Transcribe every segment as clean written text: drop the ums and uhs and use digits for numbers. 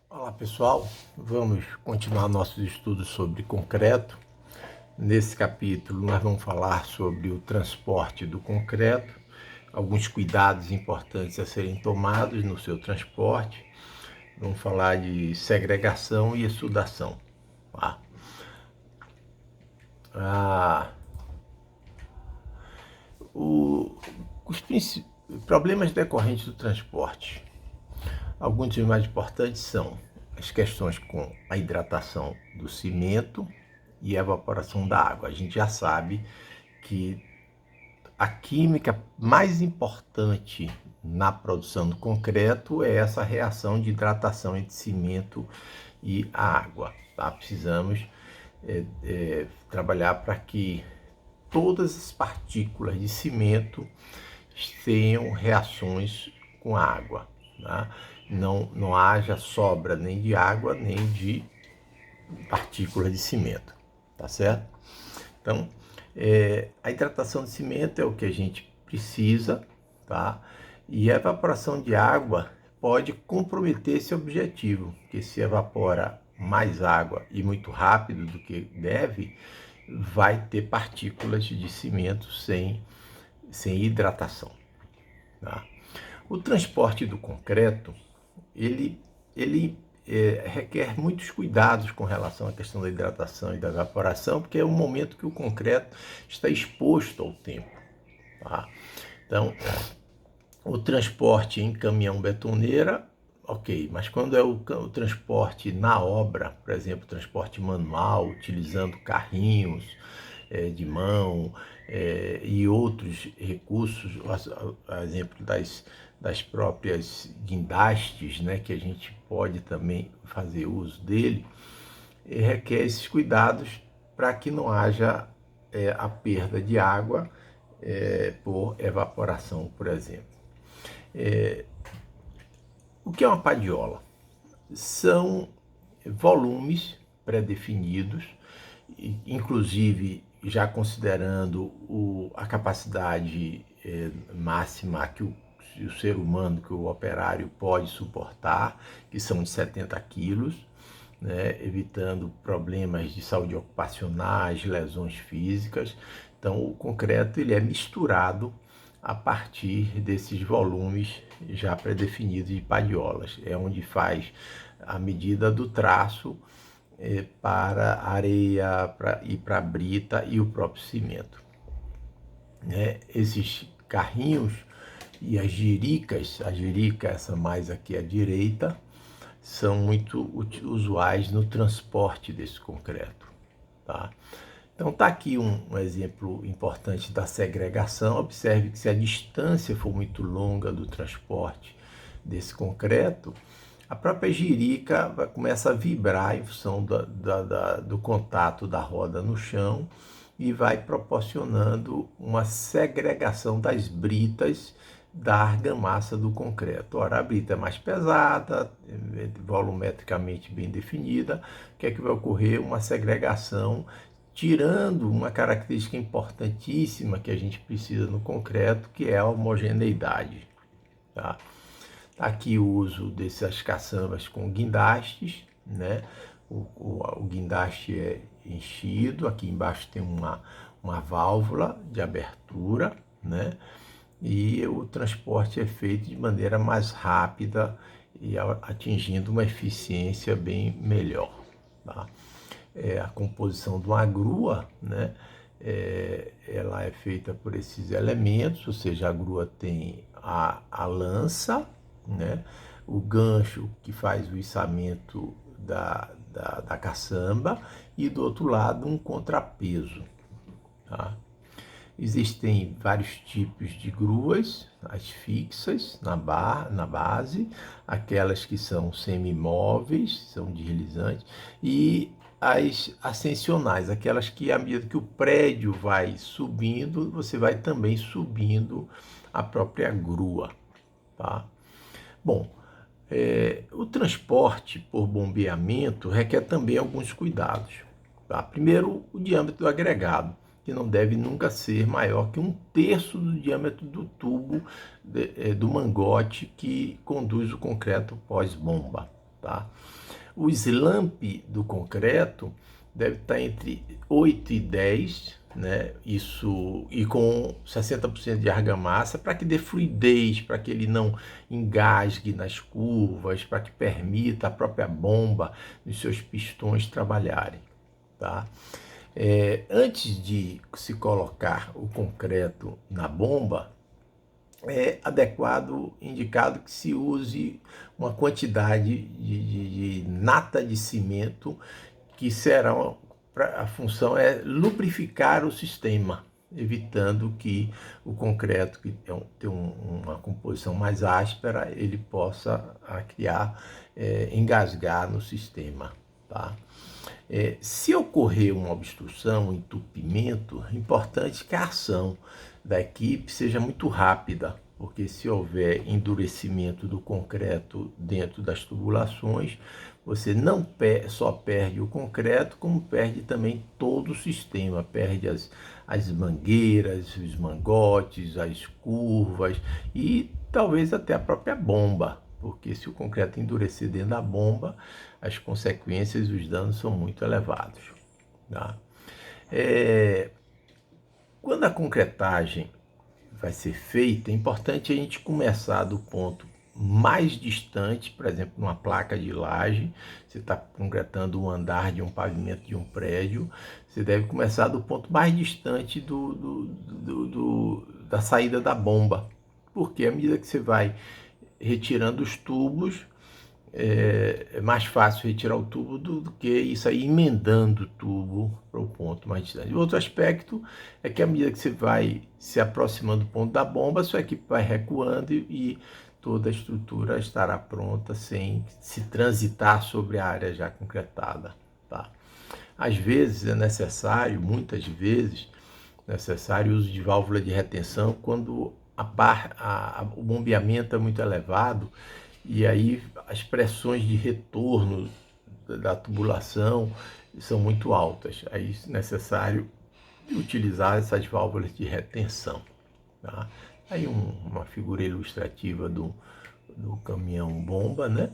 Olá pessoal, vamos continuar nossos estudos sobre concreto. Nesse capítulo nós vamos falar sobre o transporte do concreto, alguns cuidados importantes a serem tomados no seu transporte. Vamos falar de segregação e exsudação. Tá? Ah, os problemas decorrentes do transporte. Alguns dos mais importantes são as questões com a hidratação do cimento e a evaporação da água. A gente já sabe que a química mais importante na produção do concreto é essa reação de hidratação entre cimento e a água. Tá? Precisamos trabalhar para que todas as partículas de cimento tenham reações com a água. Tá? Não haja sobra nem de água, nem de partículas de cimento, tá certo? Então, a hidratação de cimento é o que a gente precisa, tá? E a evaporação de água pode comprometer esse objetivo, porque se evapora mais água e muito rápido do que deve, vai ter partículas de cimento sem hidratação. Tá? O transporte do concreto, ele requer muitos cuidados com relação à questão da hidratação e da evaporação, porque é o momento que o concreto está exposto ao tempo. Tá? Então, o transporte em caminhão betoneira, ok, mas quando é o transporte na obra, por exemplo, transporte manual, utilizando carrinhos de mão e outros recursos, a exemplo das próprias guindastes, né, que a gente pode também fazer uso dele, requer esses cuidados para que não haja a perda de água por evaporação, por exemplo. O que é uma padiola? São volumes pré-definidos, inclusive já considerando a capacidade máxima que o ser humano, que o operário pode suportar, que são de 70 quilos, né, evitando problemas de saúde ocupacionais, lesões físicas. Então, o concreto ele é misturado a partir desses volumes já predefinidos de padiolas. É onde faz a medida do traço para areia e para brita e o próprio cimento. Esses carrinhos e as jiricas, a jirica, essa mais aqui à direita, são muito usuais no transporte desse concreto. Tá? Então está aqui um exemplo importante da segregação. Observe que se a distância for muito longa do transporte desse concreto, a própria jirica começa a vibrar em função do contato da roda no chão e vai proporcionando uma segregação das britas da argamassa do concreto. Ora, a brita é mais pesada, volumetricamente bem definida, o que é que vai ocorrer? Uma segregação, tirando uma característica importantíssima que a gente precisa no concreto, que é a homogeneidade. Tá? Aqui o uso dessas caçambas com guindastes, né? O guindaste é enchido, aqui embaixo tem uma válvula de abertura, né? E o transporte é feito de maneira mais rápida e atingindo uma eficiência bem melhor. Tá? A composição de uma grua, né? Ela é feita por esses elementos, ou seja, a grua tem a lança, né? O gancho que faz o içamento da caçamba e do outro lado um contrapeso. Tá? Existem vários tipos de gruas, as fixas na base, aquelas que são semi-móveis, são deslizantes, e as ascensionais, aquelas que à medida que o prédio vai subindo, você vai também subindo a própria grua. Tá? Bom, o transporte por bombeamento requer também alguns cuidados. Tá? Primeiro, o diâmetro do agregado, que não deve nunca ser maior que 1/3 do diâmetro do tubo do mangote que conduz o concreto pós-bomba. tá? O slump do concreto deve estar entre 8 e 10, né? Isso, e com 60% de argamassa, para que dê fluidez, para que ele não engasgue nas curvas, para que permita a própria bomba e seus pistões trabalharem, tá? Antes de se colocar o concreto na bomba, é adequado, indicado que se use uma quantidade de nata de cimento, que será a função é lubrificar o sistema, evitando que o concreto, que tem uma composição mais áspera, ele possa criar, engasgar no sistema, tá? Se ocorrer uma obstrução, um entupimento, é importante que a ação da equipe seja muito rápida, porque se houver endurecimento do concreto dentro das tubulações, você não só perde o concreto, como perde também todo o sistema, perde as mangueiras, os mangotes, as curvas e talvez até a própria bomba, porque se o concreto endurecer dentro da bomba, as consequências e os danos são muito elevados, tá? Quando a concretagem vai ser feita, é importante a gente começar do ponto mais distante, por exemplo, numa placa de laje, você está concretando um andar de um pavimento de um prédio, você deve começar do ponto mais distante da saída da bomba, porque à medida que você vai retirando os tubos, é mais fácil retirar o tubo do que isso aí emendando o tubo para o ponto mais distante. O outro aspecto é que à medida que você vai se aproximando do ponto da bomba, sua equipe vai recuando e toda a estrutura estará pronta sem se transitar sobre a área já concretada, tá? Às vezes é necessário, muitas vezes, necessário o uso de válvula de retenção quando o bombeamento é muito elevado e aí as pressões de retorno da tubulação são muito altas. Aí é necessário utilizar essas válvulas de retenção, tá? Aí uma figura ilustrativa do caminhão bomba, né?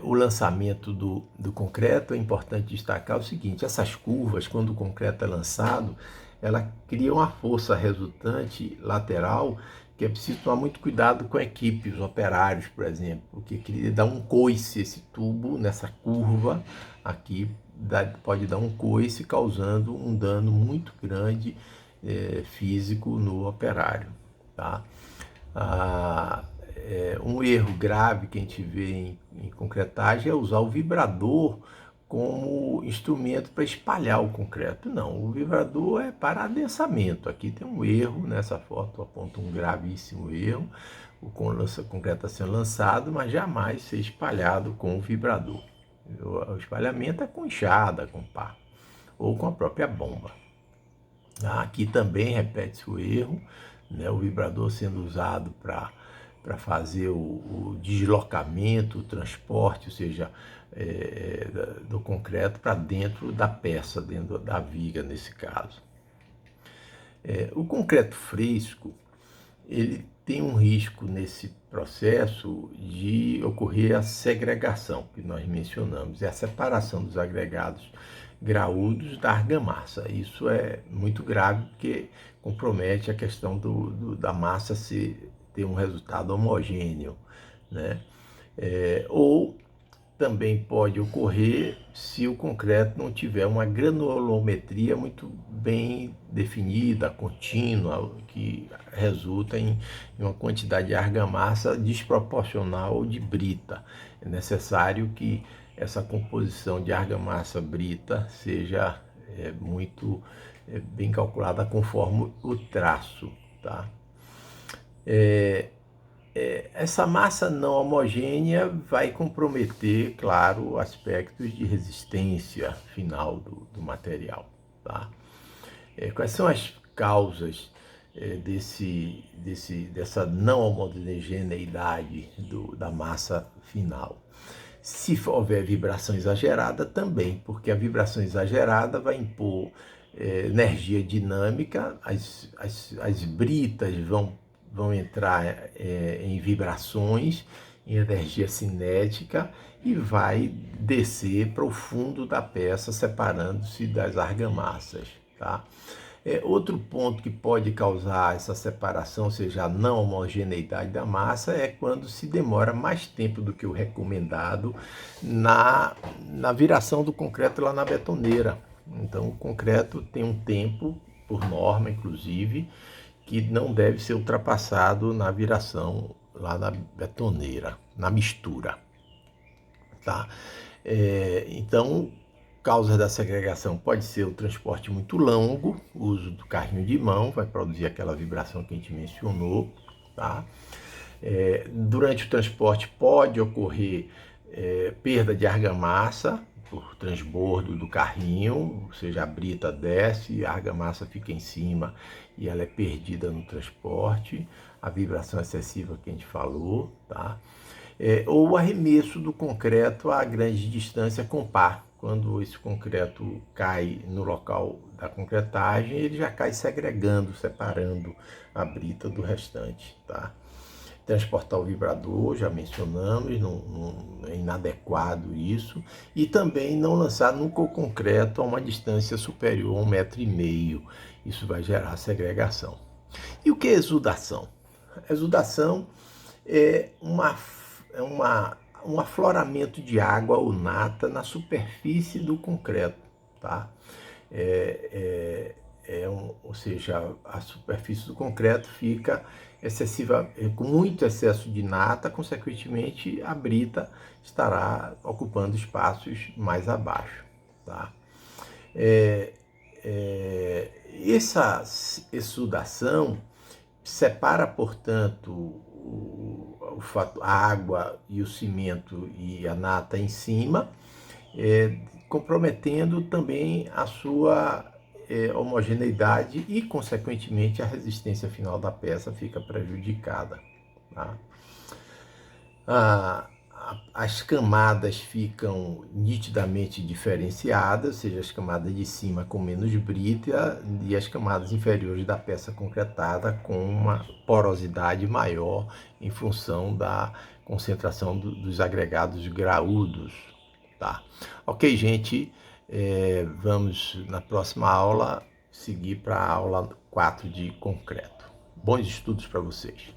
O lançamento do concreto, é importante destacar o seguinte: essas curvas, quando o concreto é lançado, ela cria uma força resultante lateral que é preciso tomar muito cuidado com a equipe, os operários, por exemplo, porque queria dar um coice, esse tubo nessa curva aqui, pode dar um coice, causando um dano muito grande físico no operário, tá? Um erro grave que a gente vê em concretagem é usar o vibrador como instrumento para espalhar o concreto. Não, o vibrador é para adensamento. Aqui tem um erro, nessa foto aponta um gravíssimo erro. O concreto está sendo lançado, mas jamais ser espalhado com o vibrador. O espalhamento é com enxada, com pá, ou com a própria bomba. Aqui também repete-se o erro, né? O vibrador sendo usado para fazer o deslocamento, o transporte, ou seja, do concreto para dentro da peça, dentro da viga nesse caso. O concreto fresco, ele tem um risco nesse processo de ocorrer a segregação, que nós mencionamos, é a separação dos agregados graúdos da argamassa. Isso é muito grave porque compromete a questão da massa ter um resultado homogêneo, né? Ou também pode ocorrer se o concreto não tiver uma granulometria muito bem definida, contínua, que resulta em uma quantidade de argamassa desproporcional ou de brita. É necessário que essa composição de argamassa brita seja muito bem calculada conforme o traço, tá? Essa massa não homogênea vai comprometer, claro, aspectos de resistência final do material, tá? Quais são as causas dessa não homogeneidade da massa final? Se houver vibração exagerada, também, porque a vibração exagerada vai impor energia dinâmica, as britas vão entrar em vibrações em energia cinética e vai descer para o fundo da peça, separando-se das argamassas, tá? Outro ponto que pode causar essa separação, ou seja, a não homogeneidade da massa, é quando se demora mais tempo do que o recomendado na viração do concreto lá na betoneira. Então, o concreto tem um tempo, por norma inclusive, que não deve ser ultrapassado na viração lá na betoneira, na mistura, tá? Então, causa da segregação pode ser o transporte muito longo, o uso do carrinho de mão vai produzir aquela vibração que a gente mencionou, tá? Durante o transporte pode ocorrer perda de argamassa por transbordo do carrinho, ou seja, a brita desce, a argamassa fica em cima e ela é perdida no transporte, a vibração excessiva que a gente falou, tá? Ou o arremesso do concreto a grande distância com pá. Quando esse concreto cai no local da concretagem, ele já cai segregando, separando a brita do restante, tá? Transportar o vibrador, já mencionamos, não é inadequado isso. E também não lançar nunca o concreto a uma distância superior a 1,5 m. Isso vai gerar segregação. E o que é exudação? A exudação é um afloramento de água ou nata na superfície do concreto, tá? Ou seja, a superfície do concreto fica excessiva, com muito excesso de nata, consequentemente a brita estará ocupando espaços mais abaixo, tá? Essa exudação separa, portanto, a água e o cimento e a nata em cima, comprometendo também a sua homogeneidade e, consequentemente, a resistência final da peça fica prejudicada, tá? As camadas ficam nitidamente diferenciadas, ou seja, as camadas de cima com menos brita e as camadas inferiores da peça concretada com uma porosidade maior em função da concentração dos agregados graúdos, tá? Ok, gente, vamos na próxima aula seguir para a aula 4 de concreto. Bons estudos para vocês.